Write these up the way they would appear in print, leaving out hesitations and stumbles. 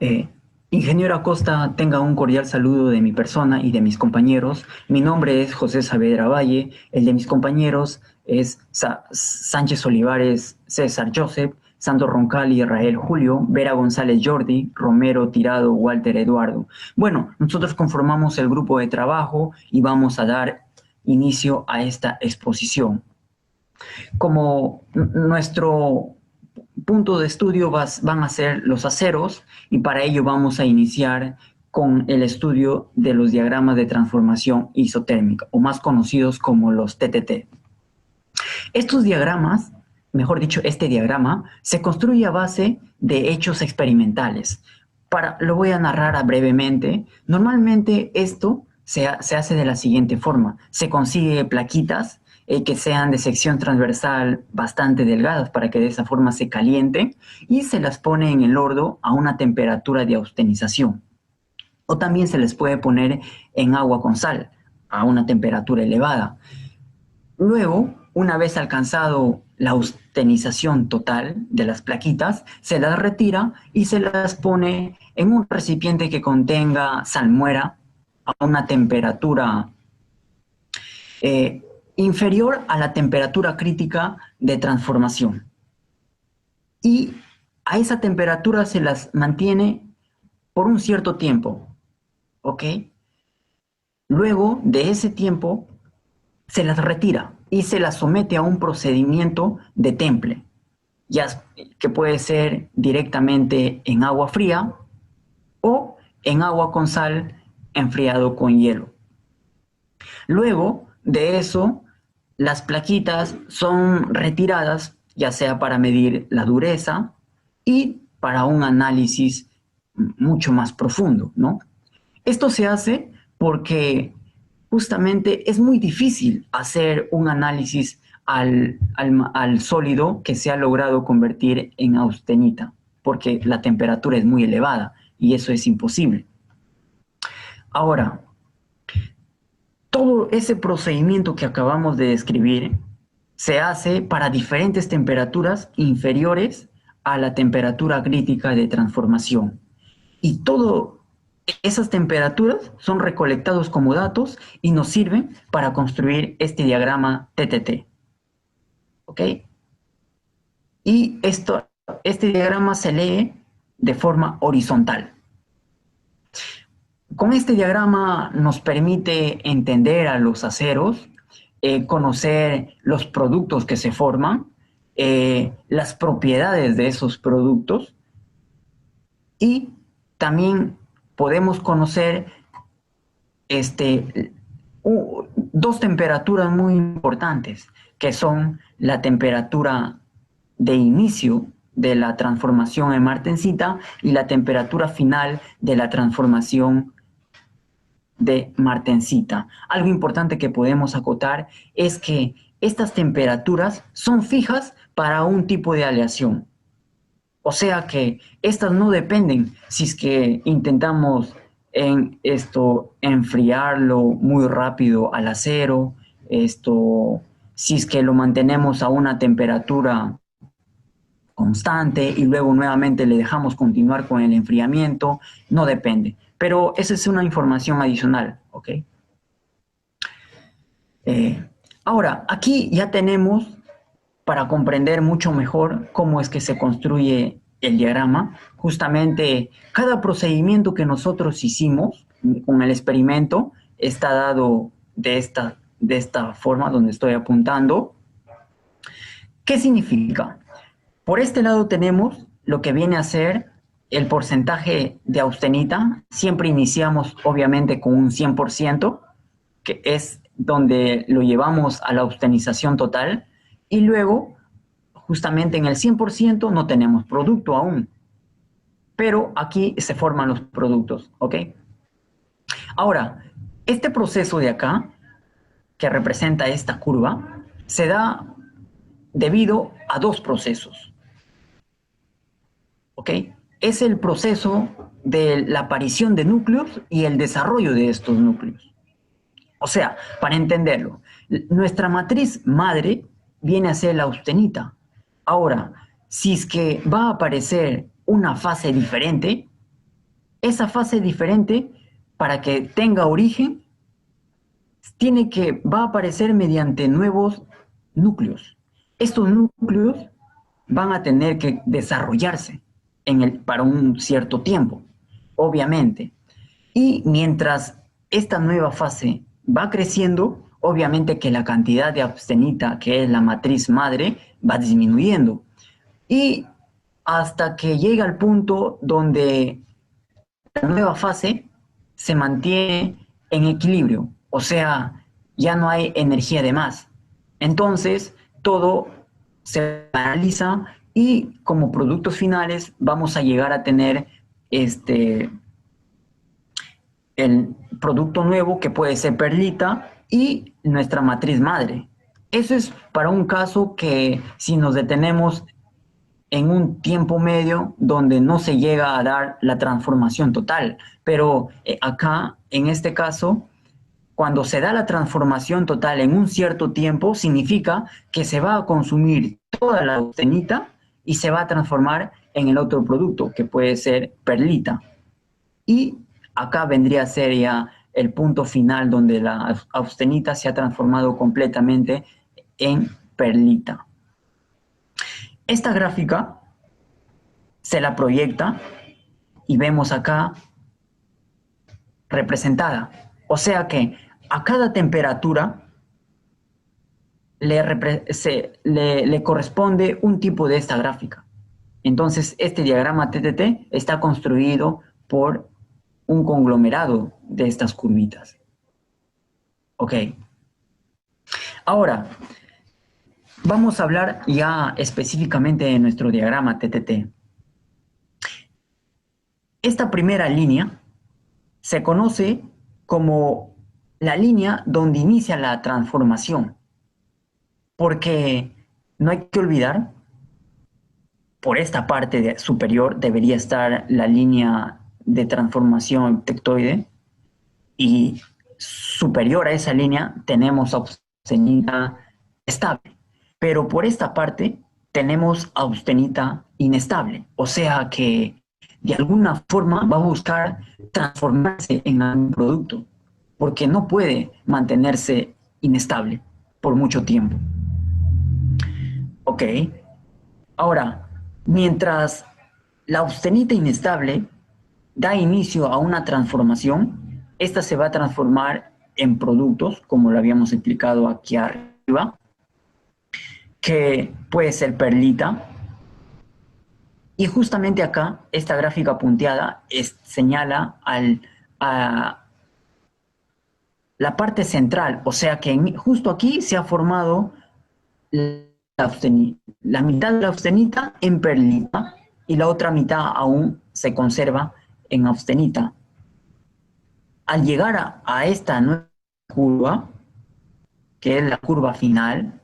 Eh, Ingeniero Acosta, tenga un cordial saludo de mi persona y de mis compañeros. Mi nombre es José Saavedra Valle, el de mis compañeros es Sánchez Olivares, César Joseph, Santos Roncal y Israel Julio, Vera González Jordi, Romero Tirado, Walter Eduardo. Bueno, nosotros conformamos el grupo de trabajo y vamos a dar inicio a esta exposición. Como nuestro punto de estudio van a ser los aceros y para ello vamos a iniciar con el estudio de los diagramas de transformación isotérmica o más conocidos como los TTT. Estos diagramas, mejor dicho, este diagrama se construye a base de hechos experimentales. Lo voy a narrar brevemente. Normalmente esto se hace de la siguiente forma. Se consigue plaquitas que sean de sección transversal bastante delgadas para que de esa forma se calienten y se las pone en el horno a una temperatura de austenización. O también se les puede poner en agua con sal a una temperatura elevada. Luego, una vez alcanzado la austenización total de las plaquitas, se las retira y se las pone en un recipiente que contenga salmuera a una temperatura inferior a la temperatura crítica de transformación. Y a esa temperatura se las mantiene por un cierto tiempo, ¿ok? Luego de ese tiempo se las retira y se las somete a un procedimiento de temple, ya que puede ser directamente en agua fría o en agua con sal enfriado con hielo. Luego de eso, las plaquitas son retiradas, ya sea para medir la dureza y para un análisis mucho más profundo, ¿no? Esto se hace porque justamente es muy difícil hacer un análisis al sólido que se ha logrado convertir en austenita, porque la temperatura es muy elevada y eso es imposible. Ahora, todo ese procedimiento que acabamos de describir se hace para diferentes temperaturas inferiores a la temperatura crítica de transformación. Y todas esas temperaturas son recolectados como datos y nos sirven para construir este diagrama TTT. ¿Ok? Y este diagrama se lee de forma horizontal. Con este diagrama nos permite entender a los aceros, conocer los productos que se forman, las propiedades de esos productos y también podemos conocer dos temperaturas muy importantes, que son la temperatura de inicio de la transformación en martensita y la temperatura final de la transformación de martensita. Algo importante que podemos acotar es que estas temperaturas son fijas para un tipo de aleación. O sea que estas no dependen si es que intentamos enfriarlo muy rápido al acero, si es que lo mantenemos a una temperatura constante y luego nuevamente le dejamos continuar con el enfriamiento, no depende. Pero esa es una información adicional, ¿ok? Ahora, aquí ya tenemos para comprender mucho mejor cómo es que se construye el diagrama. Justamente cada procedimiento que nosotros hicimos con el experimento está dado de esta forma donde estoy apuntando. ¿Qué significa? Por este lado tenemos lo que viene a ser el porcentaje de austenita. Siempre iniciamos obviamente con un 100%, que es donde lo llevamos a la austenización total, y luego justamente en el 100% no tenemos producto aún, pero aquí se forman los productos, ¿ok? Ahora, este proceso de acá, que representa esta curva, se da debido a dos procesos, ¿ok? Es el proceso de la aparición de núcleos y el desarrollo de estos núcleos. O sea, para entenderlo, nuestra matriz madre viene a ser la austenita. Ahora, si es que va a aparecer una fase diferente, Esa fase diferente, para que tenga origen, va a aparecer mediante nuevos núcleos. Estos núcleos van a tener que desarrollarse para un cierto tiempo, obviamente. Y mientras esta nueva fase va creciendo, obviamente que la cantidad de abstenita, que es la matriz madre, va disminuyendo. Y hasta que llega al punto donde la nueva fase se mantiene en equilibrio, o sea, ya no hay energía de más. Entonces, todo se analiza y como productos finales vamos a llegar a tener el producto nuevo que puede ser perlita y nuestra matriz madre. Eso es para un caso que si nos detenemos en un tiempo medio donde no se llega a dar la transformación total. Pero acá, en este caso, cuando se da la transformación total en un cierto tiempo, significa que se va a consumir toda la austenita y se va a transformar en el otro producto, que puede ser perlita. Y acá vendría a ser ya el punto final donde la austenita se ha transformado completamente en perlita. Esta gráfica se la proyecta y vemos acá representada. O sea que a cada temperatura le corresponde un tipo de esta gráfica. Entonces, este diagrama TTT está construido por un conglomerado de estas curvitas. Ok. Ahora, vamos a hablar ya específicamente de nuestro diagrama TTT. Esta primera línea se conoce como la línea donde inicia la transformación, porque no hay que olvidar, por esta parte superior debería estar la línea de transformación tectoide y superior a esa línea tenemos austenita estable, pero por esta parte tenemos austenita inestable, o sea que de alguna forma va a buscar transformarse en algún producto, porque no puede mantenerse inestable por mucho tiempo. Ok, ahora, mientras la austenita inestable da inicio a una transformación, esta se va a transformar en productos, como lo habíamos explicado aquí arriba, que puede ser perlita. Y justamente acá, esta gráfica punteada señala a la parte central, o sea que justo aquí se ha formado la mitad de la austenita en perlita y la otra mitad aún se conserva en austenita. Al llegar a esta nueva curva, que es la curva final,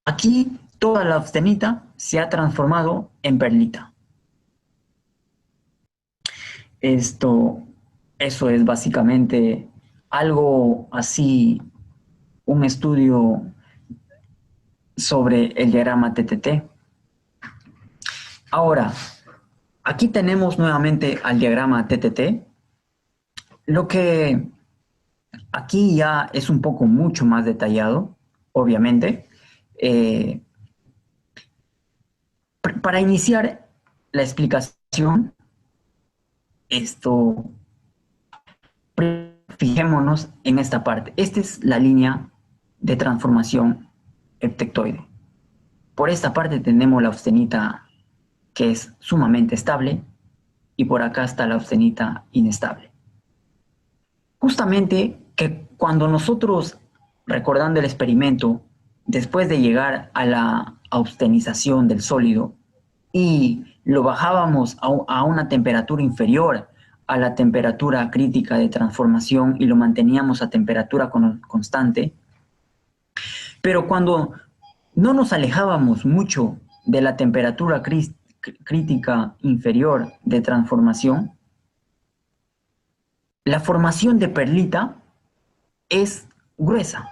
aquí toda la austenita se ha transformado en perlita. Eso es básicamente algo así, un estudio sobre el diagrama TTT. Ahora, aquí tenemos nuevamente al diagrama TTT. Lo que aquí ya es un poco mucho más detallado, obviamente. Para iniciar la explicación, fijémonos en esta parte. Esta es la línea de transformación heptectoide. Por esta parte tenemos la austenita que es sumamente estable y por acá está la austenita inestable. Justamente que cuando nosotros, recordando el experimento, después de llegar a la austenización del sólido y lo bajábamos a una temperatura inferior a la temperatura crítica de transformación y lo manteníamos a temperatura constante, pero cuando no nos alejábamos mucho de la temperatura crítica inferior de transformación, la formación de perlita es gruesa.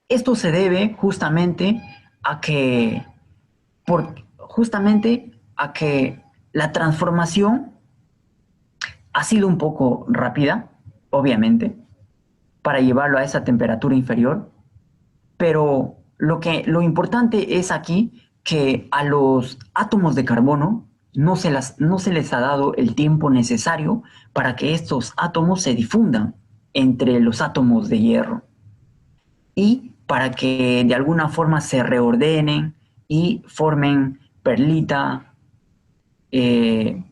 Esto se debe justamente a que la transformación ha sido un poco rápida, obviamente, para llevarlo a esa temperatura inferior, pero lo importante es aquí que a los átomos de carbono no se les ha dado el tiempo necesario para que estos átomos se difundan entre los átomos de hierro y para que de alguna forma se reordenen y formen perlita eh,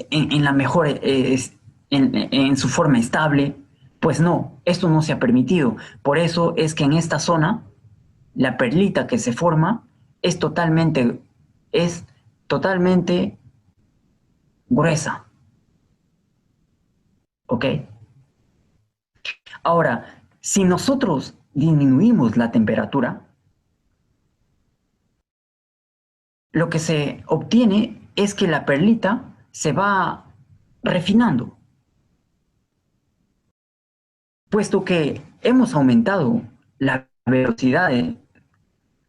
en la mejor, en su forma estable. Pues no, esto no se ha permitido. Por eso es que en esta zona la perlita que se forma es totalmente gruesa. ¿Ok? Ahora, si nosotros disminuimos la temperatura, lo que se obtiene es que la perlita se va refinando, puesto que hemos aumentado la velocidad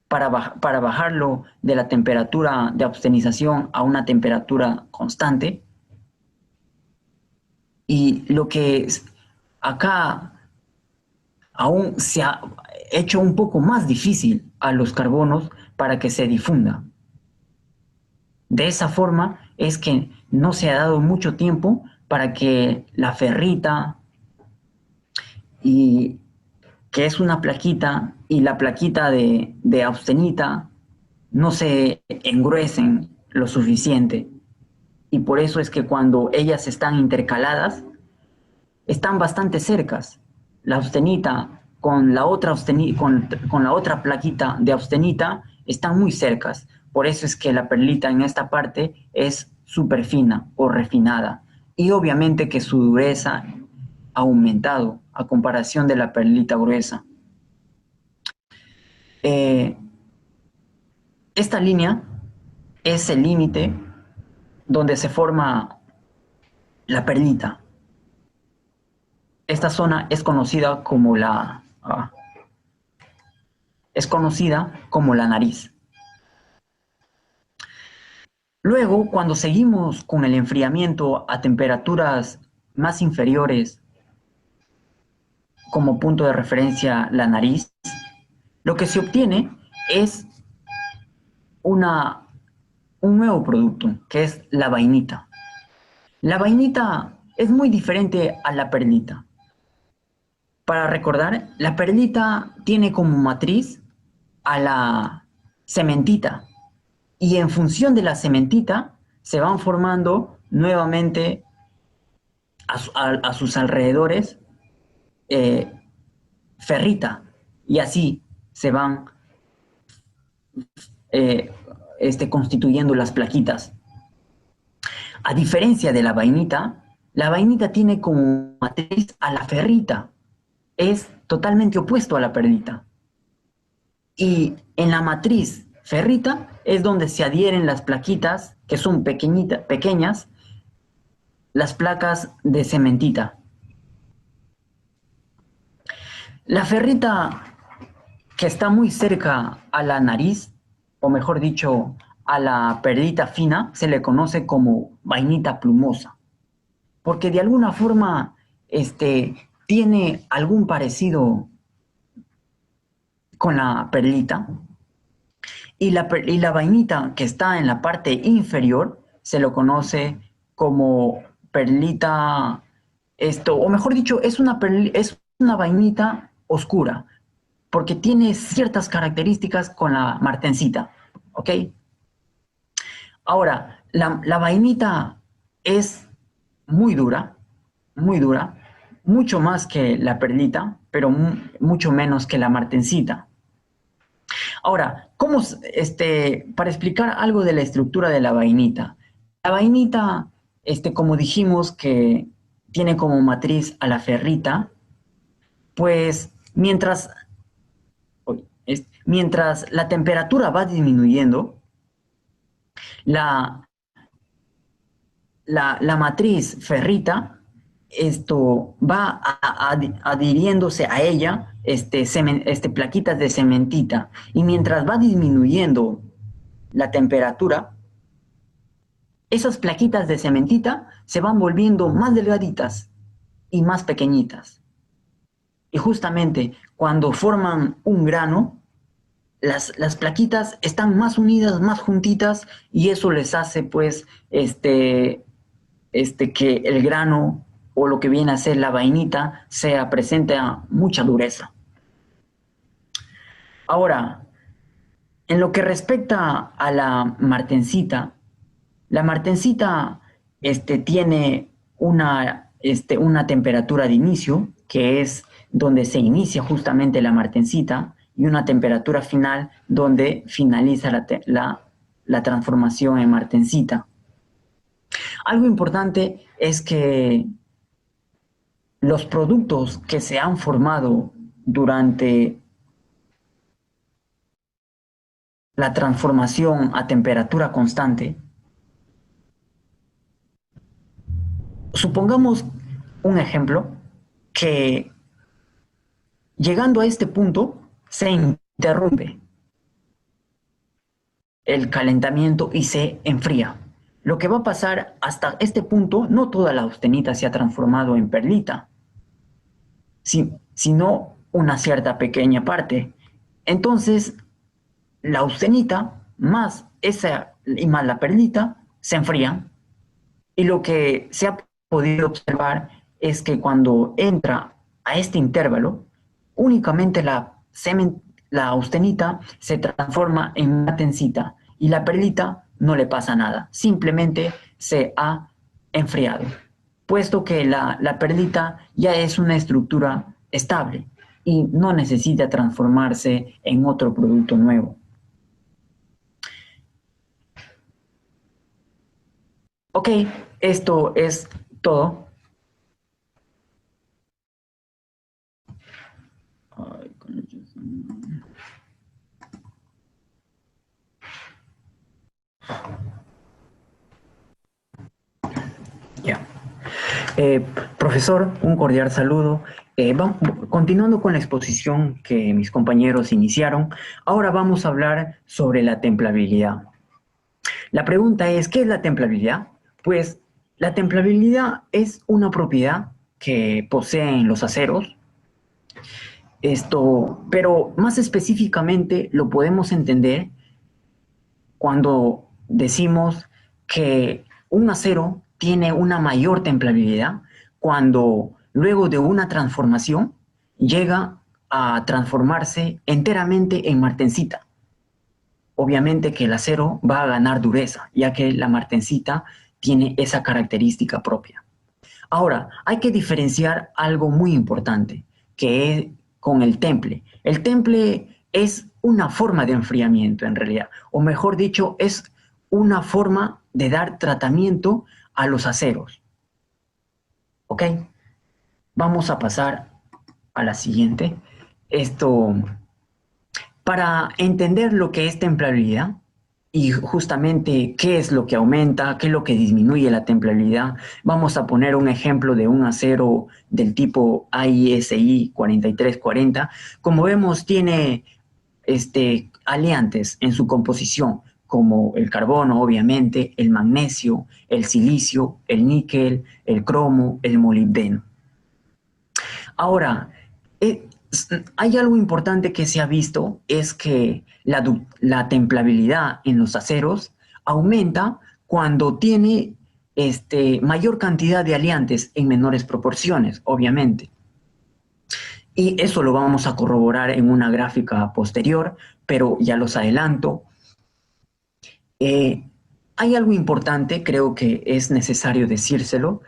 para bajarlo de la temperatura de obstenización a una temperatura constante. Y lo que acá aún se ha hecho un poco más difícil a los carbonos para que se difunda. De esa forma es que no se ha dado mucho tiempo para que la ferrita, y que es una plaquita, y la plaquita de austenita no se engruesen lo suficiente. Y por eso es que cuando ellas están intercaladas, están bastante cercas. La austenita con la otra, con la otra plaquita de austenita están muy cercas. Por eso es que la perlita en esta parte es súper fina o refinada. Y obviamente que su dureza ha aumentado a comparación de la perlita gruesa. Eh, esta línea es el límite donde se forma la perlita. Esta zona es conocida como la nariz. Luego, cuando seguimos con el enfriamiento a temperaturas más inferiores, como punto de referencia la nariz, lo que se obtiene es un nuevo producto, que es la vainita. La vainita es muy diferente a la perlita. Para recordar, la perlita tiene como matriz a la cementita, y en función de la cementita se van formando nuevamente a sus alrededores eh, ferrita, y así se van eh, constituyendo las plaquitas. A diferencia de la vainita tiene como matriz a la ferrita, es totalmente opuesto a la perlita. Y en la matriz ferrita es donde se adhieren las plaquitas, que son pequeñas, las placas de cementita. La ferrita que está muy cerca a la nariz, o mejor dicho, a la perlita fina, se le conoce como vainita plumosa, porque de alguna forma tiene algún parecido con la perlita, y la vainita que está en la parte inferior se lo conoce como perlita, o mejor dicho, es una vainita oscura, porque tiene ciertas características con la martencita, ¿ok? Ahora, la vainita es muy dura, mucho más que la perlita, pero mucho menos que la martencita. Ahora, para explicar algo de la estructura de la vainita. La vainita, como dijimos que tiene como matriz a la ferrita, pues mientras la temperatura va disminuyendo, la, la matriz ferrita, esto va adhiriéndose a ella, plaquitas de cementita, y mientras va disminuyendo la temperatura, esas plaquitas de cementita se van volviendo más delgaditas y más pequeñitas. Y justamente cuando forman un grano, las plaquitas están más unidas, más juntitas, y eso les hace, pues, que el grano o lo que viene a ser la vainita sea presente a mucha dureza. Ahora, en lo que respecta a la martensita tiene una temperatura de inicio, que es donde se inicia justamente la martensita, y una temperatura final donde finaliza la transformación en martensita. Algo importante es que los productos que se han formado durante la transformación a temperatura constante, supongamos un ejemplo que llegando a este punto se interrumpe el calentamiento y se enfría. Lo que va a pasar hasta este punto, no toda la austenita se ha transformado en perlita, sino una cierta pequeña parte. Entonces, la austenita más esa y más la perlita se enfrían, y lo que se ha podido observar es que cuando entra a este intervalo, únicamente la austenita se transforma en martensita y la perlita no le pasa nada, simplemente se ha enfriado, puesto que la perlita ya es una estructura estable y no necesita transformarse en otro producto nuevo. Ok, esto es todo. Ya. Profesor, un cordial saludo. Continuando con la exposición que mis compañeros iniciaron, ahora vamos a hablar sobre la templabilidad. La pregunta es, ¿qué es la templabilidad? Pues la templabilidad es una propiedad que poseen los aceros. Pero más específicamente lo podemos entender cuando decimos que un acero tiene una mayor templabilidad cuando luego de una transformación llega a transformarse enteramente en martensita. Obviamente que el acero va a ganar dureza, ya que la martensita tiene esa característica propia. Ahora, hay que diferenciar algo muy importante, que es con el temple. El temple es una forma de enfriamiento en realidad, o mejor dicho, es una forma de dar tratamiento a los aceros. ¿Ok? Vamos a pasar a la siguiente. Para entender lo que es templabilidad y justamente qué es lo que aumenta, qué es lo que disminuye la templabilidad, vamos a poner un ejemplo de un acero del tipo AISI 4340. Como vemos, tiene aliantes en su composición, como el carbono, obviamente, el magnesio, el silicio, el níquel, el cromo, el molibdeno. Ahora, hay algo importante que se ha visto, es que la templabilidad en los aceros aumenta cuando tiene mayor cantidad de aliantes en menores proporciones, obviamente. Y eso lo vamos a corroborar en una gráfica posterior, pero ya los adelanto. Hay algo importante, creo que es necesario decírselo.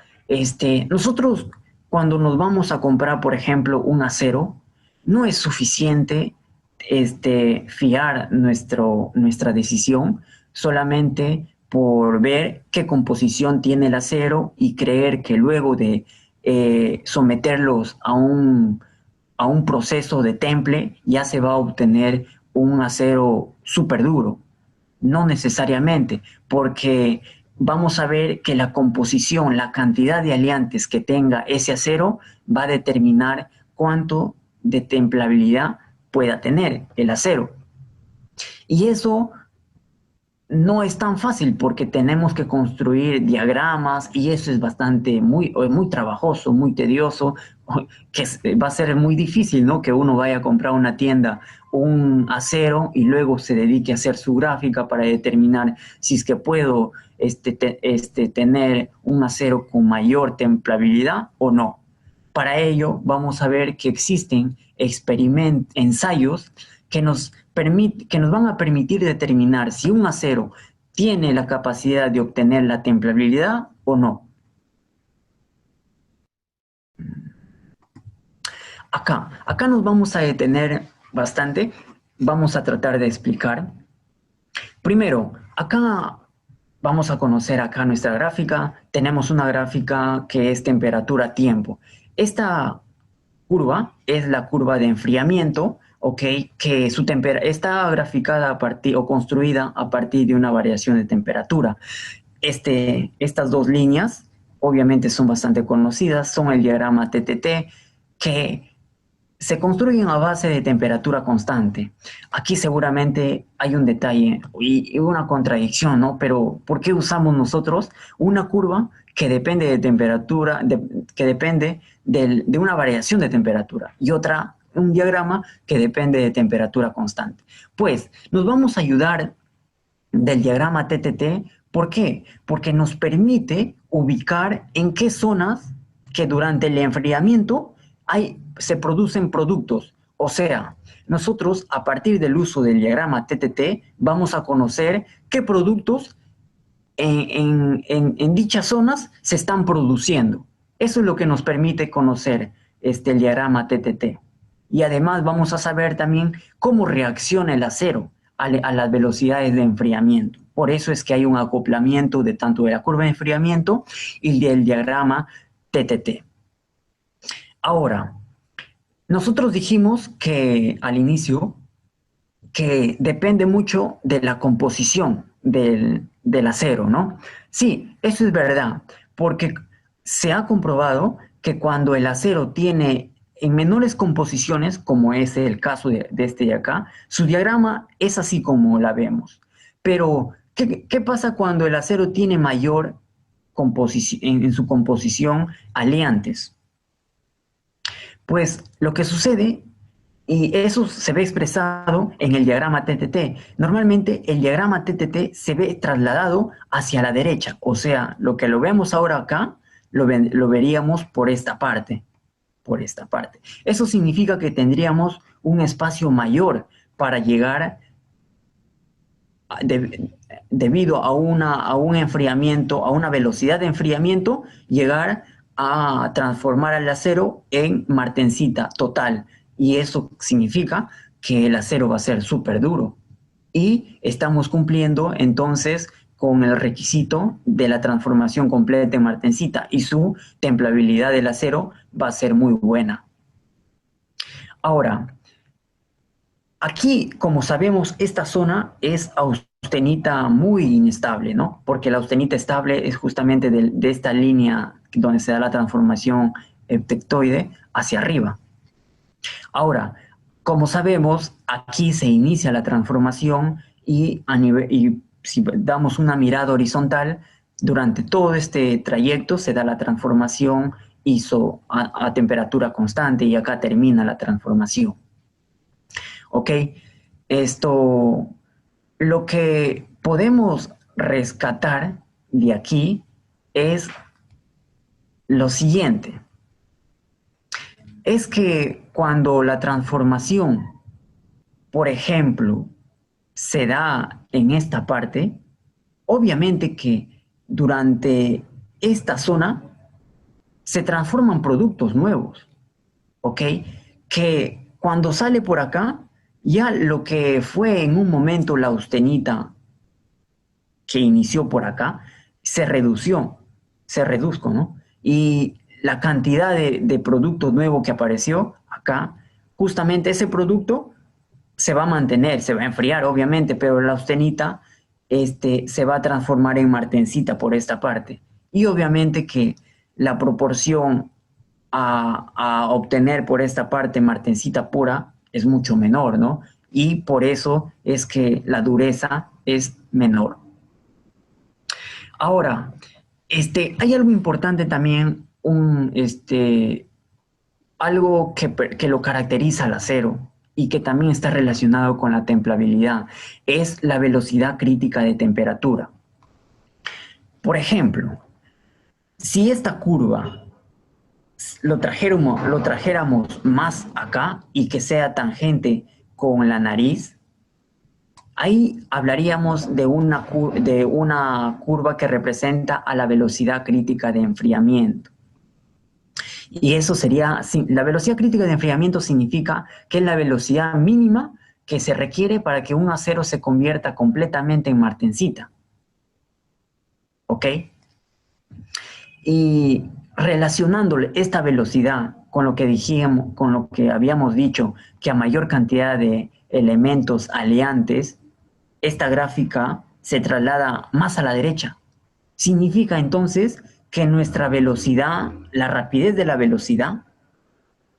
Nosotros, cuando nos vamos a comprar, por ejemplo, un acero, no es suficiente fiar nuestra decisión solamente por ver qué composición tiene el acero y creer que luego de someterlos a un proceso de temple ya se va a obtener un acero súper duro. No necesariamente, porque vamos a ver que la composición, la cantidad de aliantes que tenga ese acero va a determinar cuánto de templabilidad pueda tener el acero. Y eso no es tan fácil porque tenemos que construir diagramas y eso es bastante, muy trabajoso, muy tedioso, va a ser muy difícil, ¿no? Que uno vaya a comprar una tienda un acero y luego se dedique a hacer su gráfica para determinar si es que puedo tener un acero con mayor templabilidad o no. Para ello, vamos a ver que existen ensayos que nos van a permitir determinar si un acero tiene la capacidad de obtener la templabilidad o no. Acá nos vamos a detener bastante. Vamos a tratar de explicar. Primero, acá vamos a conocer acá nuestra gráfica. Tenemos una gráfica que es temperatura-tiempo. Esta curva es la curva de enfriamiento, ¿ok? Que está graficada a partir o construida a partir de una variación de temperatura. Estas dos líneas obviamente son bastante conocidas, son el diagrama TTT, que se construyen a base de temperatura constante. Aquí seguramente hay un detalle y una contradicción, ¿no? Pero ¿por qué usamos nosotros una curva que depende de temperatura, que depende de una variación de temperatura y un diagrama que depende de temperatura constante? Pues nos vamos a ayudar del diagrama TTT. ¿Por qué? Porque nos permite ubicar en qué zonas que durante el enfriamiento se producen productos. O sea, nosotros a partir del uso del diagrama TTT vamos a conocer qué productos en dichas zonas se están produciendo. Eso es lo que nos permite conocer el diagrama TTT. Y además vamos a saber también cómo reacciona el acero a las velocidades de enfriamiento. Por eso es que hay un acoplamiento de tanto de la curva de enfriamiento y del diagrama TTT. Ahora, nosotros dijimos que al inicio que depende mucho de la composición del acero, ¿no? Sí, eso es verdad, porque se ha comprobado que cuando el acero tiene en menores composiciones, como es el caso de este de acá, su diagrama es así como la vemos. Pero, ¿qué pasa cuando el acero tiene mayor composición en su composición aleantes? Pues lo que sucede, y eso se ve expresado en el diagrama TTT. Normalmente el diagrama TTT se ve trasladado hacia la derecha, o sea, lo que lo vemos ahora acá, lo veríamos por esta parte, por esta parte. Eso significa que tendríamos un espacio mayor para llegar, debido a un enfriamiento, a una velocidad de enfriamiento, llegar a transformar el acero en martensita total. Y eso significa que el acero va a ser súper duro. Y estamos cumpliendo entonces con el requisito de la transformación completa en martensita y su templabilidad del acero va a ser muy buena. Ahora, aquí, como sabemos, esta zona es austenita muy inestable, ¿no? Porque la austenita estable es justamente de esta línea donde se da la transformación tectoide hacia arriba. Ahora, como sabemos, aquí se inicia la transformación y si damos una mirada horizontal, durante todo este trayecto se da la transformación a temperatura constante y acá termina la transformación. ¿Ok? Esto, lo que podemos rescatar de aquí es lo siguiente. Es que cuando la transformación, por ejemplo, se da en esta parte, obviamente que durante esta zona se transforman productos nuevos, ¿ok? Que cuando sale por acá, ya lo que fue en un momento la austenita que inició por acá, se reduzco, ¿no? Y la cantidad de producto nuevo que apareció acá, justamente ese producto se va a mantener, se va a enfriar, obviamente, pero la austenita se va a transformar en martensita por esta parte. Y obviamente que la proporción a obtener por esta parte martensita pura es mucho menor, ¿no? Y por eso es que la dureza es menor. Ahora, hay algo importante también, algo que lo caracteriza al acero y que también está relacionado con la templabilidad, es la velocidad crítica de temperatura. Por ejemplo, si esta curva lo trajéramos más acá y que sea tangente con la nariz, ahí hablaríamos de una curva que representa a la velocidad crítica de enfriamiento. Y eso sería, la velocidad crítica de enfriamiento significa que es la velocidad mínima que se requiere para que un acero se convierta completamente en martensita. ¿Ok? Y relacionándole esta velocidad con lo que dijimos, con lo que habíamos dicho, que a mayor cantidad de elementos aleantes, esta gráfica se traslada más a la derecha. Significa entonces que nuestra velocidad, la rapidez de la velocidad,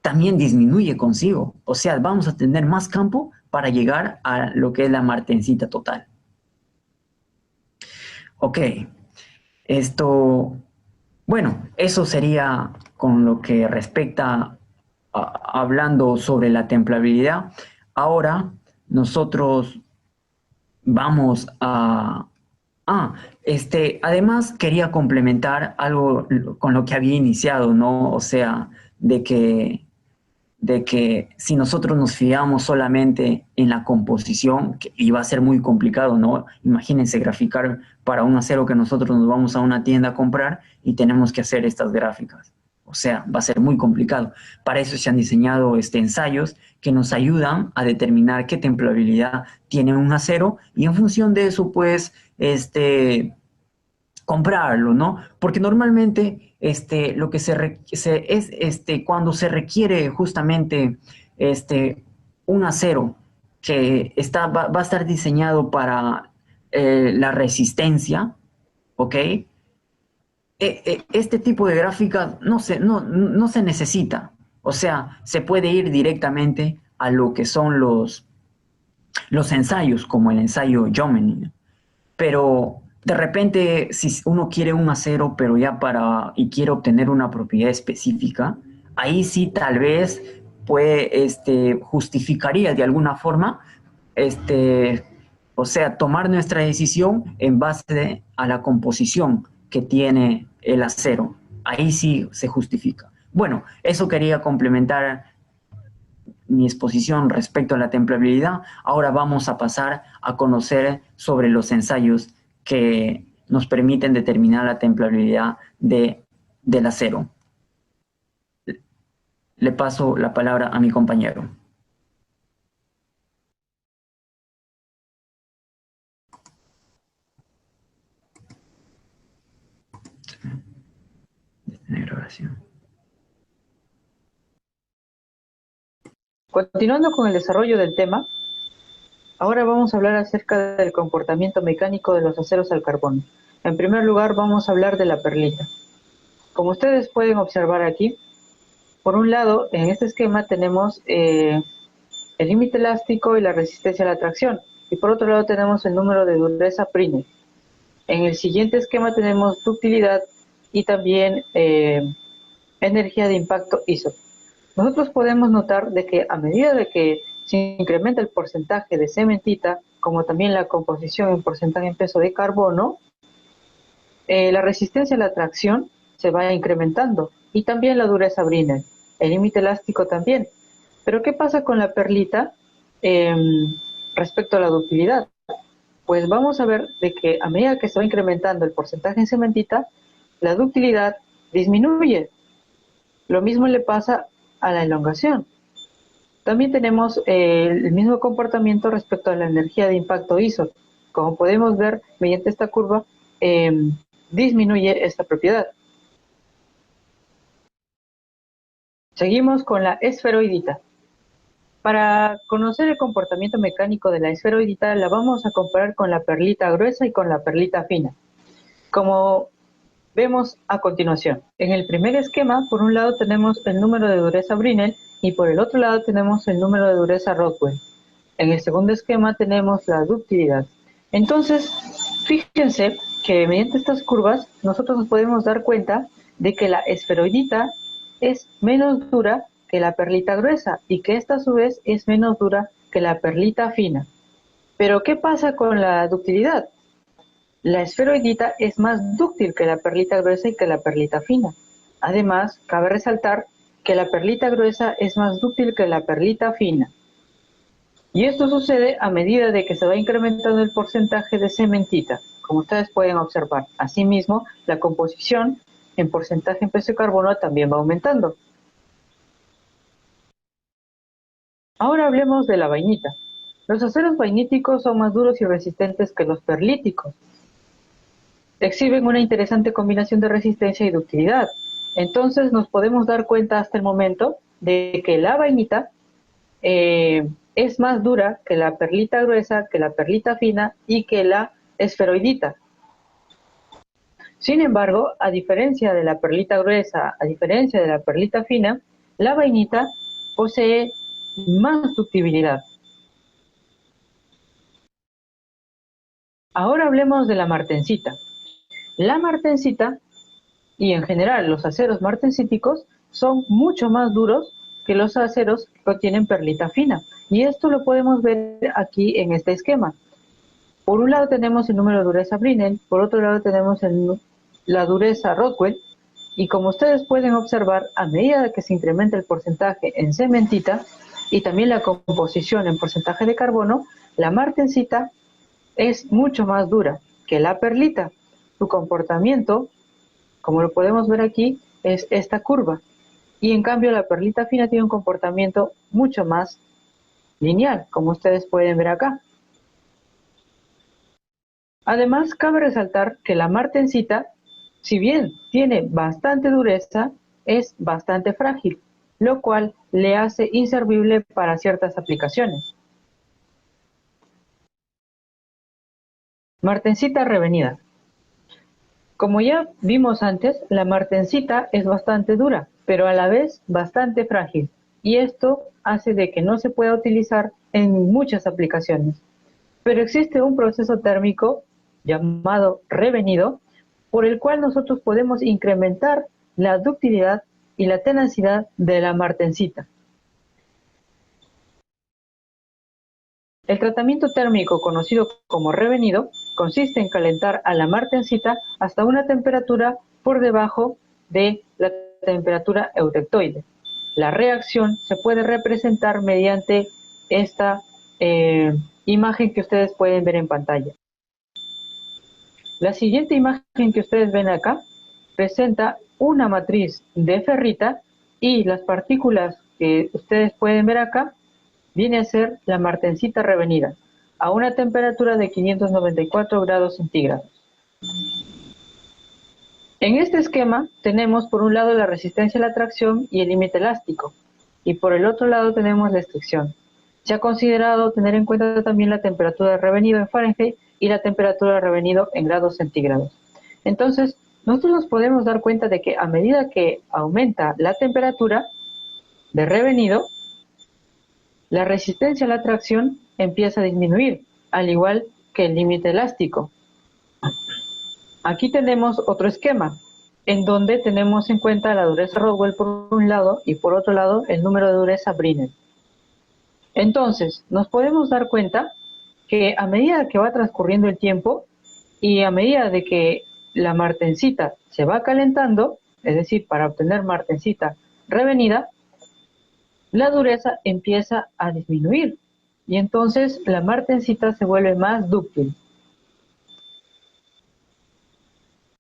también disminuye consigo. O sea, vamos a tener más campo para llegar a lo que es la martensita total. Ok, bueno, eso sería con lo que respecta hablando sobre la templabilidad. Ahora nosotros vamos a... además quería complementar algo con lo que había iniciado, ¿no? O sea, de que si nosotros nos fiamos solamente en la composición, que iba a ser muy complicado, ¿no? Imagínense graficar para un acero que nosotros nos vamos a una tienda a comprar y tenemos que hacer estas gráficas. O sea, va a ser muy complicado. Para eso se han diseñado ensayos que nos ayudan a determinar qué templabilidad tiene un acero y en función de eso, pues, comprarlo, ¿no? Porque normalmente lo que cuando se requiere justamente un acero que va a estar diseñado para la resistencia, ¿ok? Este tipo de gráficas no se necesita. O sea, se puede ir directamente a lo que son los ensayos, como el ensayo Jomini. Pero de repente, si uno quiere un acero, pero y quiere obtener una propiedad específica, ahí sí tal vez justificaría de alguna forma, o sea, tomar nuestra decisión en base a la composición que tiene el acero. Ahí sí se justifica. Bueno, eso quería complementar mi exposición respecto a la templabilidad. Ahora vamos a pasar a conocer sobre los ensayos que nos permiten determinar la templabilidad del acero. Le paso la palabra a mi compañero. Grabación. Continuando con el desarrollo del tema, ahora vamos a hablar acerca del comportamiento mecánico de los aceros al carbón. En primer lugar, vamos a hablar de la perlita. Como ustedes pueden observar aquí, por un lado, en este esquema tenemos el límite elástico y la resistencia a la tracción, y por otro lado tenemos el número de dureza Fresnel. En el siguiente esquema tenemos ductilidad y también energía de impacto ISO. Nosotros podemos notar de que a medida de que se incrementa el porcentaje de cementita, como también la composición en porcentaje en peso de carbono, la resistencia a la tracción se va incrementando y también la dureza Fresnel, el límite elástico también. Pero ¿qué pasa con la perlita respecto a la ductilidad? Pues vamos a ver de que a medida que se va incrementando el porcentaje en cementita, la ductilidad disminuye. Lo mismo le pasa a la elongación. También tenemos el mismo comportamiento respecto a la energía de impacto ISO. Como podemos ver mediante esta curva, disminuye esta propiedad. Seguimos con la esferoidita. Para conocer el comportamiento mecánico de la esferoidita, la vamos a comparar con la perlita gruesa y con la perlita fina. Como vemos a continuación, en el primer esquema, por un lado tenemos el número de dureza Fresnel y por el otro lado tenemos el número de dureza Rockwell. En el segundo esquema tenemos la ductilidad. Entonces, fíjense que mediante estas curvas nosotros nos podemos dar cuenta de que la esferoidita es menos dura que la perlita gruesa y que esta a su vez es menos dura que la perlita fina. Pero ¿qué pasa con la ductilidad? La esferoidita es más dúctil que la perlita gruesa y que la perlita fina. Además, cabe resaltar que la perlita gruesa es más dúctil que la perlita fina. Y esto sucede a medida de que se va incrementando el porcentaje de cementita, como ustedes pueden observar. Asimismo, la composición en porcentaje en peso de carbono también va aumentando. Ahora hablemos de la vainita. Los aceros vainíticos son más duros y resistentes que los perlíticos. Exhiben una interesante combinación de resistencia y ductilidad. Entonces nos podemos dar cuenta hasta el momento de que la vainita es más dura que la perlita gruesa, que la perlita fina y que la esferoidita. Sin embargo, a diferencia de la perlita gruesa, a diferencia de la perlita fina, la vainita posee más ductibilidad. Ahora hablemos de la martensita. La martensita, y en general los aceros martensíticos, son mucho más duros que los aceros que contienen perlita fina. Y esto lo podemos ver aquí en este esquema. Por un lado tenemos el número de dureza Brinell, por otro lado tenemos la dureza Rockwell, y como ustedes pueden observar, a medida que se incrementa el porcentaje en cementita y también la composición en porcentaje de carbono, la martensita es mucho más dura que la perlita. Su comportamiento, como lo podemos ver aquí, es esta curva. Y en cambio la perlita fina tiene un comportamiento mucho más lineal, como ustedes pueden ver acá. Además, cabe resaltar que la martensita, si bien tiene bastante dureza, es bastante frágil, lo cual le hace inservible para ciertas aplicaciones. Martensita revenida. Como ya vimos antes, la martensita es bastante dura, pero a la vez bastante frágil, y esto hace de que no se pueda utilizar en muchas aplicaciones. Pero existe un proceso térmico llamado revenido, por el cual nosotros podemos incrementar la ductilidad y la tenacidad de la martensita. El tratamiento térmico conocido como revenido consiste en calentar a la martensita hasta una temperatura por debajo de la temperatura eutectoide. La reacción se puede representar mediante esta imagen que ustedes pueden ver en pantalla. La siguiente imagen que ustedes ven acá presenta una matriz de ferrita y las partículas que ustedes pueden ver acá viene a ser la martensita revenida a una temperatura de 594 grados centígrados. En este esquema tenemos por un lado la resistencia a la tracción y el límite elástico, y por el otro lado tenemos la estricción. Se ha considerado tener en cuenta también la temperatura de revenido en Fahrenheit y la temperatura de revenido en grados centígrados. Entonces, nosotros nos podemos dar cuenta de que a medida que aumenta la temperatura de revenido, la resistencia a la tracción empieza a disminuir, al igual que el límite elástico. Aquí tenemos otro esquema, en donde tenemos en cuenta la dureza Rockwell por un lado y por otro lado el número de dureza Brinell. Entonces, nos podemos dar cuenta que a medida que va transcurriendo el tiempo y a medida de que la martensita se va calentando, es decir, para obtener martensita revenida, la dureza empieza a disminuir y entonces la martensita se vuelve más dúctil.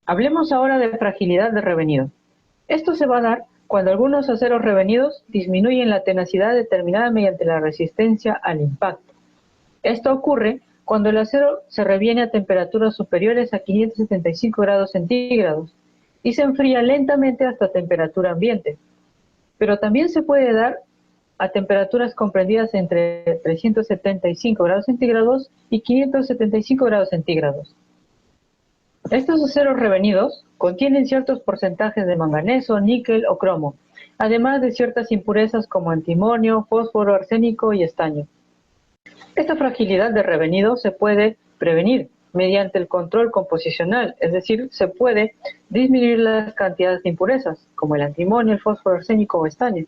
Hablemos ahora de fragilidad de revenido. Esto se va a dar cuando algunos aceros revenidos disminuyen la tenacidad determinada mediante la resistencia al impacto. Esto ocurre cuando el acero se reviene a temperaturas superiores a 575 grados centígrados y se enfría lentamente hasta temperatura ambiente. Pero también se puede dar a temperaturas comprendidas entre 375 grados centígrados y 575 grados centígrados. Estos aceros revenidos contienen ciertos porcentajes de manganeso, níquel o cromo, además de ciertas impurezas como antimonio, fósforo, arsénico y estaño. Esta fragilidad de revenido se puede prevenir mediante el control composicional, es decir, se puede disminuir las cantidades de impurezas, como el antimonio, el fósforo, arsénico o estaño.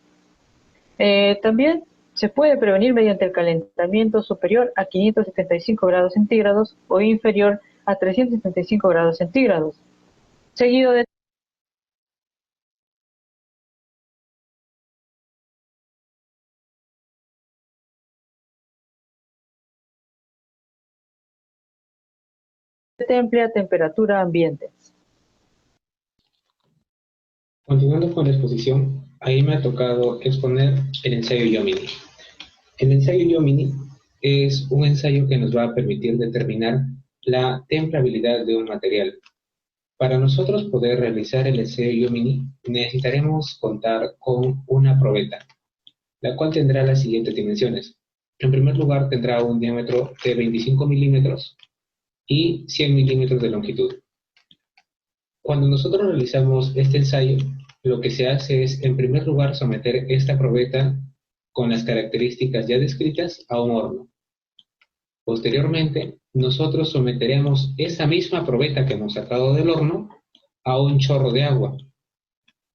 También se puede prevenir mediante el calentamiento superior a 575 grados centígrados o inferior a 375 grados centígrados, seguido de temple a temperatura ambiente. Continuando con la exposición, ahí me ha tocado exponer el ensayo Iomini. El ensayo Iomini es un ensayo que nos va a permitir determinar la templabilidad de un material. Para nosotros poder realizar el ensayo Iomini, necesitaremos contar con una probeta, la cual tendrá las siguientes dimensiones. En primer lugar, tendrá un diámetro de 25 milímetros y 100 milímetros de longitud. Cuando nosotros realizamos este ensayo, lo que se hace es, en primer lugar, someter esta probeta con las características ya descritas a un horno. Posteriormente, nosotros someteremos esa misma probeta que hemos sacado del horno a un chorro de agua.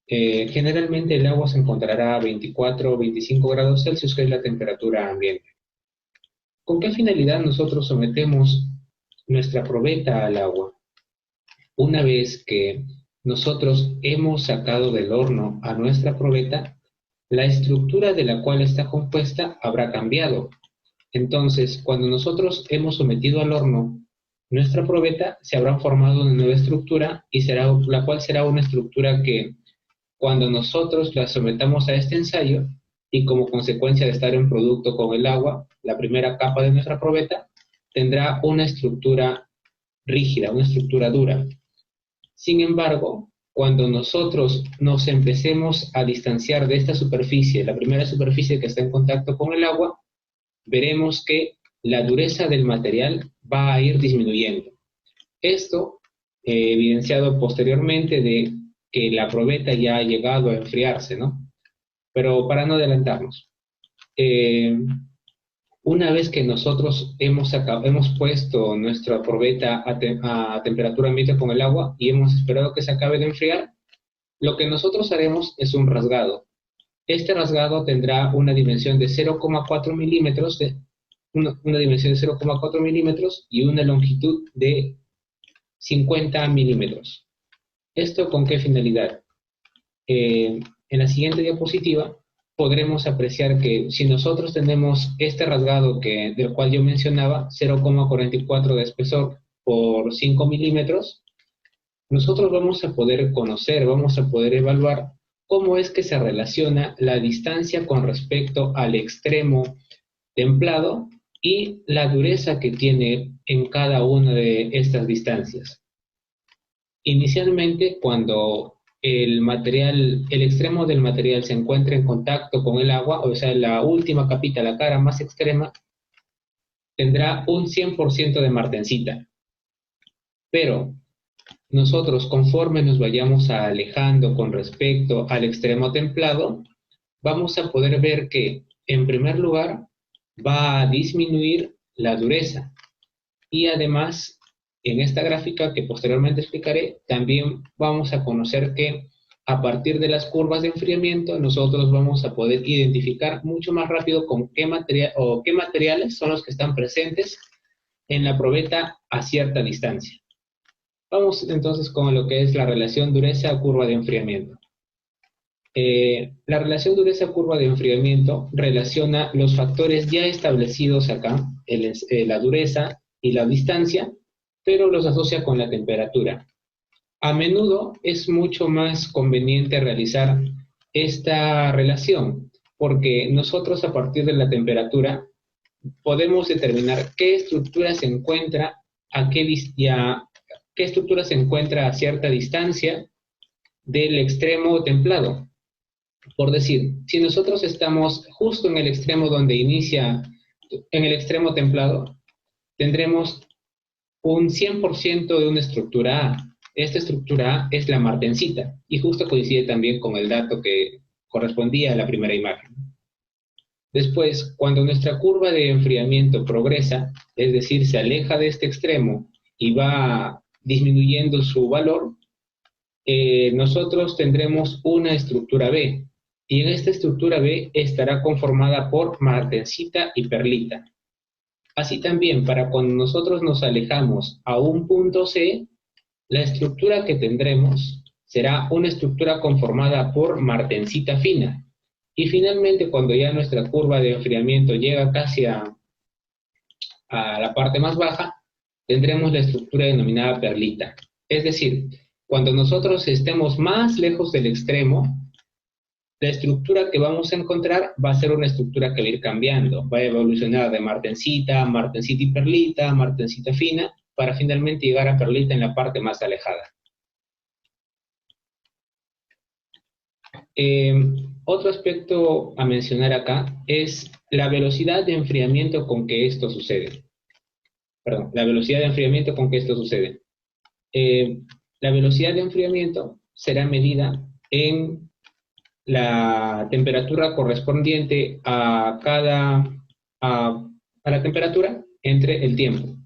Generalmente el agua se encontrará a 24 o 25 grados Celsius, que es la temperatura ambiente. ¿Con qué finalidad nosotros sometemos nuestra probeta al agua? Una vez que nosotros hemos sacado del horno a nuestra probeta, la estructura de la cual está compuesta habrá cambiado. Entonces, cuando nosotros hemos sometido al horno nuestra probeta, se habrá formado una nueva estructura y la cual será una estructura que, cuando nosotros la sometamos a este ensayo y como consecuencia de estar en producto con el agua, la primera capa de nuestra probeta tendrá una estructura rígida, una estructura dura. Sin embargo, cuando nosotros nos empecemos a distanciar de esta superficie, la primera superficie que está en contacto con el agua, veremos que la dureza del material va a ir disminuyendo. Esto evidenciado posteriormente de que la probeta ya ha llegado a enfriarse, ¿no? Pero para no adelantarnos, una vez que nosotros hemos puesto nuestra probeta a temperatura ambiente con el agua y hemos esperado que se acabe de enfriar, lo que nosotros haremos es un rasgado. Este rasgado tendrá una dimensión de 0,4 milímetros, una dimensión de 0,4 milímetros y una longitud de 50 milímetros. ¿Esto con qué finalidad? En la siguiente diapositiva podremos apreciar que si nosotros tenemos este rasgado del cual yo mencionaba, 0,44 de espesor por 5 milímetros, nosotros vamos a poder conocer, vamos a poder evaluar cómo es que se relaciona la distancia con respecto al extremo templado y la dureza que tiene en cada una de estas distancias. Inicialmente, cuando el extremo del material se encuentra en contacto con el agua, o sea, la última capita, la cara más extrema, tendrá un 100% de martensita. Pero nosotros, conforme nos vayamos alejando con respecto al extremo templado, vamos a poder ver que, en primer lugar, va a disminuir la dureza. Y además, en esta gráfica que posteriormente explicaré, también vamos a conocer que a partir de las curvas de enfriamiento, nosotros vamos a poder identificar mucho más rápido con qué materiales son los que están presentes en la probeta a cierta distancia. Vamos entonces con lo que es la relación dureza-curva de enfriamiento. La relación dureza-curva de enfriamiento relaciona los factores ya establecidos acá, la dureza y la distancia, pero los asocia con la temperatura. A menudo es mucho más conveniente realizar esta relación, porque nosotros a partir de la temperatura podemos determinar qué estructura se encuentra qué estructura se encuentra a cierta distancia del extremo templado. Por decir, si nosotros estamos justo en el extremo donde inicia, en el extremo templado, tendremos un 100% de una estructura A. Esta estructura A es la martensita y justo coincide también con el dato que correspondía a la primera imagen. Después, cuando nuestra curva de enfriamiento progresa, es decir, se aleja de este extremo y va disminuyendo su valor, nosotros tendremos una estructura B. Y en esta estructura B estará conformada por martensita y perlita. Así también, para cuando nosotros nos alejamos a un punto C, la estructura que tendremos será una estructura conformada por martensita fina. Y finalmente, cuando ya nuestra curva de enfriamiento llega casi a la parte más baja, tendremos la estructura denominada perlita. Es decir, cuando nosotros estemos más lejos del extremo, la estructura que vamos a encontrar va a ser una estructura que va a ir cambiando, va a evolucionar de martensita, martensita y perlita, martensita fina, para finalmente llegar a perlita en la parte más alejada. Otro aspecto a mencionar acá es la velocidad de enfriamiento con que esto sucede. Perdón, la velocidad de enfriamiento con que esto sucede. La velocidad de enfriamiento será medida en la temperatura correspondiente a la temperatura entre el tiempo.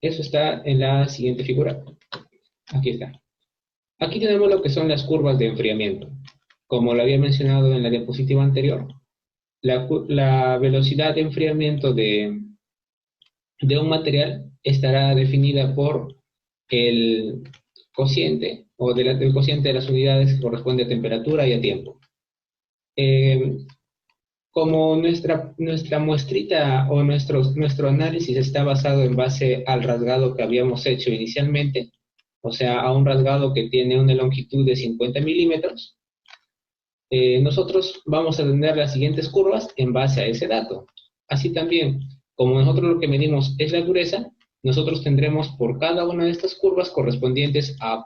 Eso está en la siguiente figura. Aquí está. Aquí tenemos lo que son las curvas de enfriamiento. Como lo había mencionado en la diapositiva anterior, la velocidad de enfriamiento de un material estará definida por el cociente o del cociente de las unidades que corresponde a temperatura y a tiempo. Como nuestra muestrita o nuestro análisis está basado en base al rasgado que habíamos hecho inicialmente, o sea, a un rasgado que tiene una longitud de 50 milímetros, nosotros vamos a tener las siguientes curvas en base a ese dato. Así también, como nosotros lo que medimos es la dureza, nosotros tendremos por cada una de estas curvas correspondientes a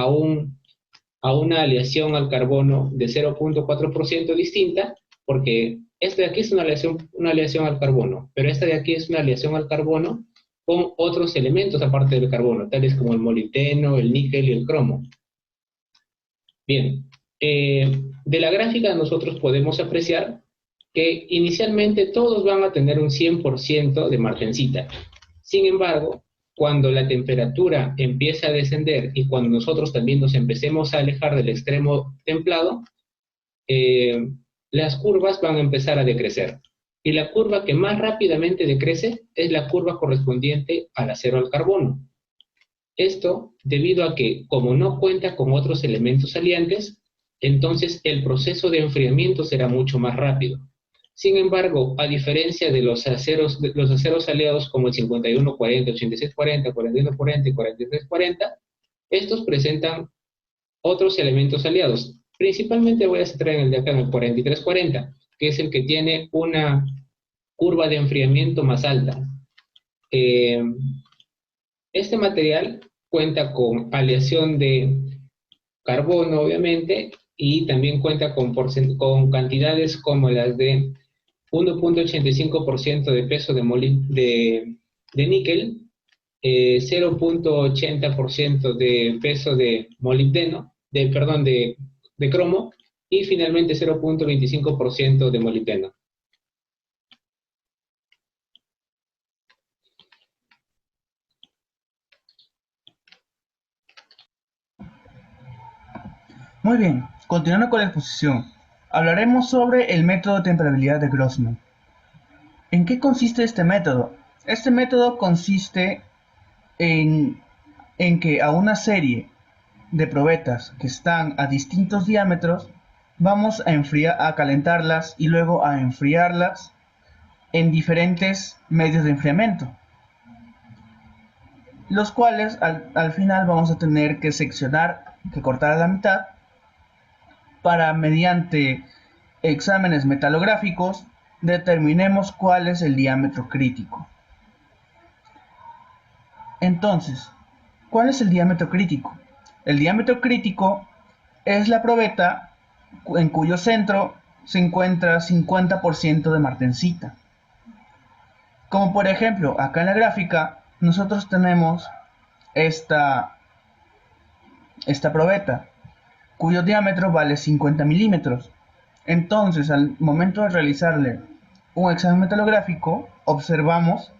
una aleación al carbono de 0.4% distinta, porque esta de aquí es una aleación al carbono, pero esta de aquí es una aleación al carbono con otros elementos aparte del carbono, tales como el molibdeno, el níquel y el cromo. Bien, de la gráfica nosotros podemos apreciar que inicialmente todos van a tener un 100% de martensita. Sin embargo, cuando la temperatura empieza a descender y cuando nosotros también nos empecemos a alejar del extremo templado, las curvas van a empezar a decrecer. Y la curva que más rápidamente decrece es la curva correspondiente al acero al carbono. Esto debido a que, como no cuenta con otros elementos aliantes, entonces el proceso de enfriamiento será mucho más rápido. Sin embargo, a diferencia de los aceros aliados como el 5140, 8640, 4140 y 4340, estos presentan otros elementos aliados. Principalmente voy a centrar en el de acá, en el 4340, que es el que tiene una curva de enfriamiento más alta. Este material cuenta con aleación de carbono, obviamente, y también cuenta con cantidades como las de 1.85% de peso de níquel, 0.80% de peso de molibdeno, de cromo, y finalmente 0.25% de molibdeno. Muy bien, continuando con la exposición, hablaremos sobre el método de temperabilidad de Grossman. ¿En qué consiste este método? Este método consiste en que a una serie de probetas que están a distintos diámetros vamos a calentarlas y luego a enfriarlas en diferentes medios de enfriamiento, los cuales al final vamos a tener que seccionar, que cortar a la mitad, para mediante exámenes metalográficos determinemos cuál es el diámetro crítico. Entonces, ¿cuál es el diámetro crítico? El diámetro crítico es la probeta en cuyo centro se encuentra 50% de martensita. Como por ejemplo, acá en la gráfica, nosotros tenemos esta probeta, cuyo diámetro vale 50 milímetros. Entonces, al momento de realizarle un examen metalográfico, observamos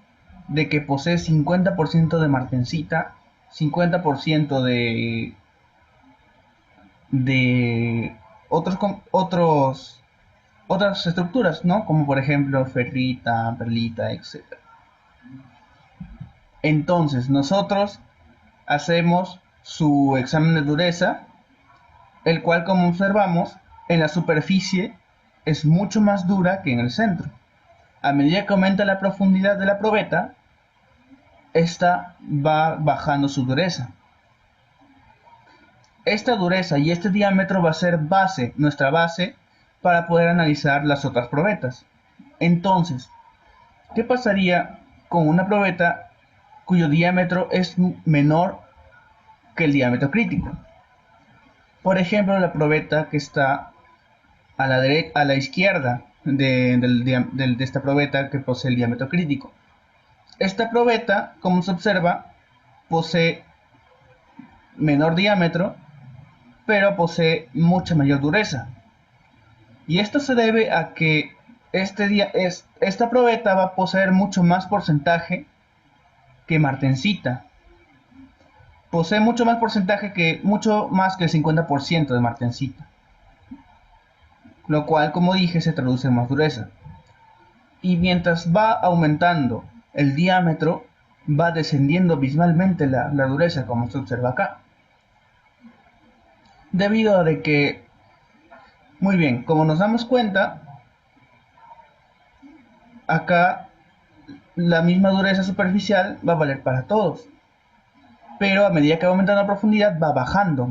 de que posee 50% de martensita, 50% de otras estructuras, ¿no? Como por ejemplo ferrita, perlita, etc. Entonces nosotros hacemos su examen de dureza, el cual, como observamos, en la superficie es mucho más dura que en el centro. A medida que aumenta la profundidad de la probeta, esta va bajando su dureza. Esta dureza y este diámetro va a ser nuestra base, para poder analizar las otras probetas. Entonces, ¿qué pasaría con una probeta cuyo diámetro es menor que el diámetro crítico? Por ejemplo, la probeta que está a la izquierda de esta probeta que posee el diámetro crítico. Esta probeta, como se observa, posee menor diámetro, pero posee mucha mayor dureza. Y esto se debe a que esta probeta va a poseer mucho más porcentaje que martensita. Posee mucho más porcentaje, mucho más que el 50% de martensita. Lo cual, como dije, se traduce en más dureza. Y mientras va aumentando el diámetro, va descendiendo abismalmente la dureza, como se observa acá. Debido a de que, muy bien, como nos damos cuenta, acá la misma dureza superficial va a valer para todos. Pero a medida que va aumentando la profundidad, va bajando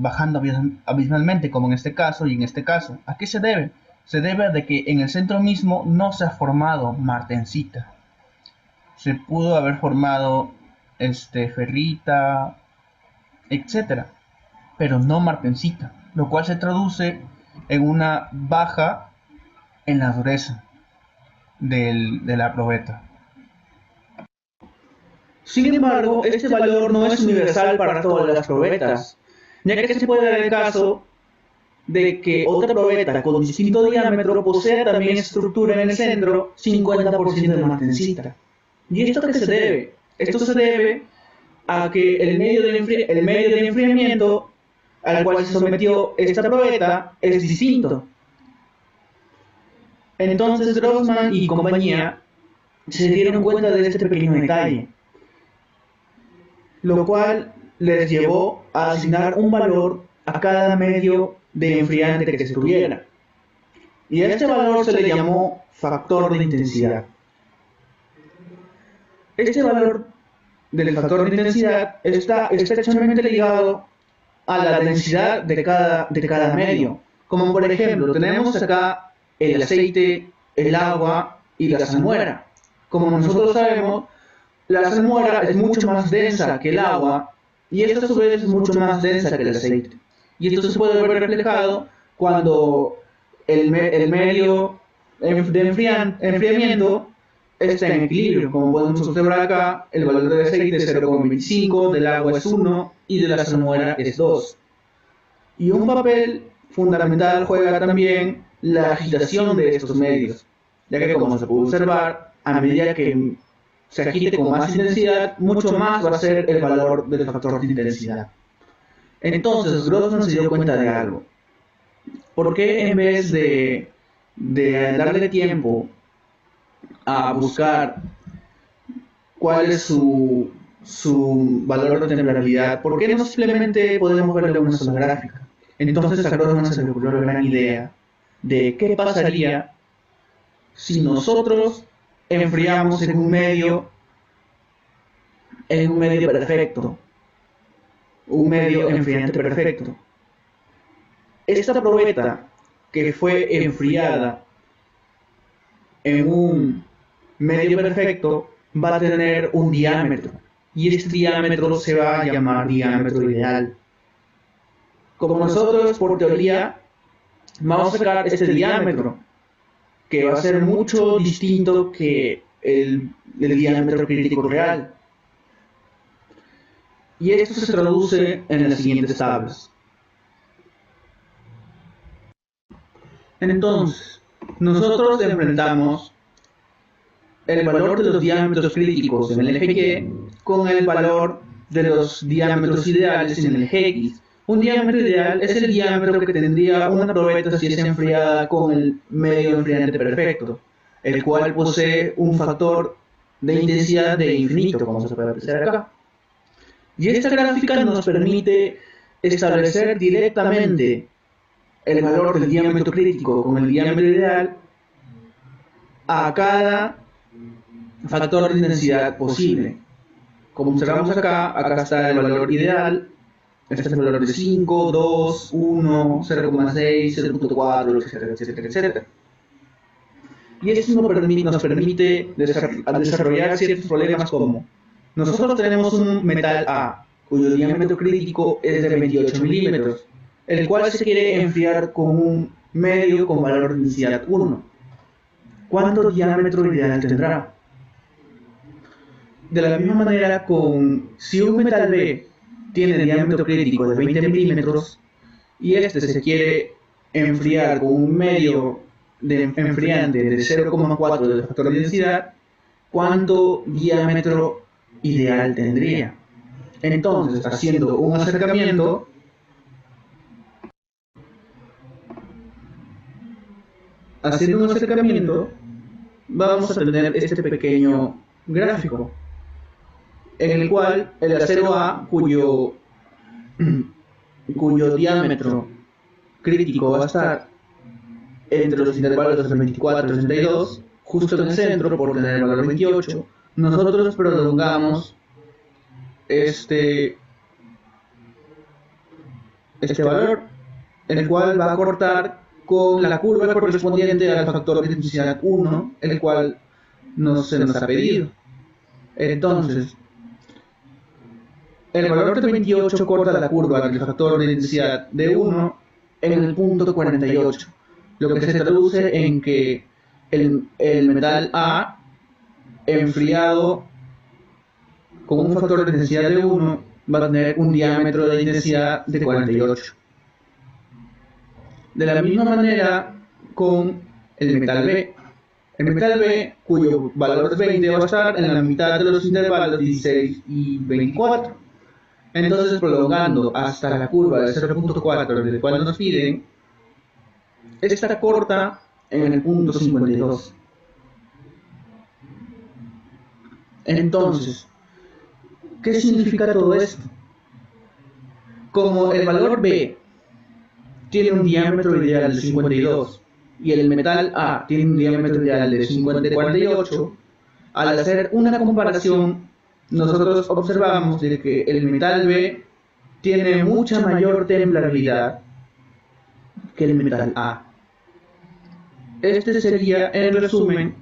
abismalmente, como en este caso y en este caso. ¿A qué se debe? Se debe a de que en el centro mismo no se ha formado martensita. Se pudo haber formado ferrita, etcétera, pero no martensita, lo cual se traduce en una baja en la dureza de la probeta. Sin embargo, este valor no es universal para todas las probetas, ya que se puede dar el caso de que otra probeta con distinto diámetro posea también estructura en el centro 50% de martensita. ¿Y esto a qué se debe? Esto se debe a que el medio de enfriamiento al cual se sometió esta probeta es distinto. Entonces Grossman y compañía se dieron cuenta de este pequeño detalle, lo cual les llevó a asignar un valor a cada medio de enfriante que se tuviera. Y a este valor se le llamó factor de intensidad. Este valor del factor de intensidad está estrechamente ligado a la densidad de cada medio. Como por ejemplo, tenemos acá el aceite, el agua y la salmuera. Como nosotros sabemos, la salmuera es mucho más densa que el agua y esta a su vez es mucho más densa que el aceite. Y esto se puede ver reflejado cuando el medio de enfriamiento está en equilibrio. Como podemos observar acá, el valor del aceite es 0,25, del agua es 1 y de la salmuera es 2. Y un papel fundamental juega también la agitación de estos medios, ya que como se puede observar, a medida que se agite con más intensidad, mucho más va a ser el valor del factor de intensidad. Entonces Grossman se dio cuenta de algo. ¿Por qué en vez de darle tiempo a buscar cuál es su valor de temporalidad, por qué no simplemente podemos verlo en una sola gráfica? Entonces a Grossman se le ocurrió la gran idea de qué pasaría si nosotros enfriamos en un medio perfecto, un medio enfriante perfecto. Esta probeta que fue enfriada en un medio perfecto va a tener un diámetro y este diámetro se va a llamar diámetro ideal. Como nosotros por teoría vamos a sacar este diámetro que va a ser mucho distinto que el diámetro crítico real. Y esto se traduce en las siguientes tablas. Entonces, nosotros enfrentamos el valor de los diámetros críticos en el eje Y con el valor de los diámetros ideales en el eje X. Un diámetro ideal es el diámetro que tendría una probeta si es enfriada con el medio enfriante perfecto, el cual posee un factor de intensidad de infinito, como se puede apreciar acá. Y esta gráfica nos permite establecer directamente el valor del diámetro crítico con el diámetro ideal a cada factor de intensidad posible. Como observamos acá, acá está el valor ideal, este es el valor de 5, 2, 1, 0,6, 0.4, etcétera, etcétera, etcétera. Y esto nos permite desarrollar ciertos problemas como: nosotros tenemos un metal A, cuyo diámetro crítico es de 28 milímetros, el cual se quiere enfriar con un medio con valor de densidad 1. ¿Cuánto diámetro ideal tendrá? De la misma manera, si un metal B tiene diámetro crítico de 20 milímetros y este se quiere enfriar con un medio de enfriante de 0,4 del factor de densidad, ¿cuánto diámetro ideal tendría? Entonces, haciendo un acercamiento, vamos a tener este pequeño gráfico, en el cual el acero A, cuyo diámetro crítico va a estar entre los intervalos de 24 y 62, justo en el centro, por tener el valor 28, nosotros prolongamos este valor, el cual va a cortar con la curva correspondiente al factor de densidad 1, el cual se nos ha pedido. Entonces, el valor de 28 corta la curva del factor de densidad de 1 en el punto 48, lo que se traduce en que el metal A enfriado con un factor de densidad de 1 va a tener un diámetro de intensidad de 48. De la misma manera con el metal B. El metal B, cuyo valor es 20, va a estar en la mitad de los intervalos 16 y 24. Entonces, prolongando hasta la curva de 0.4 del cual nos piden, esta corta en el punto 52. Entonces, ¿qué significa todo esto? Como el valor B tiene un diámetro ideal de 52 y el metal A tiene un diámetro ideal de 48, al hacer una comparación, nosotros observamos de que el metal B tiene mucha mayor templabilidad que el metal A. Este sería, en resumen,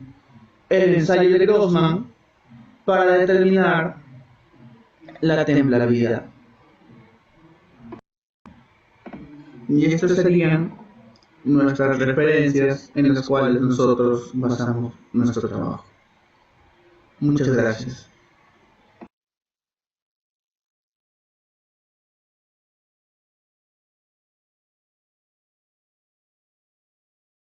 el ensayo de Grossman para determinar la templabilidad. Y estas serían nuestras referencias en las cuales nosotros basamos nuestro trabajo. Muchas gracias.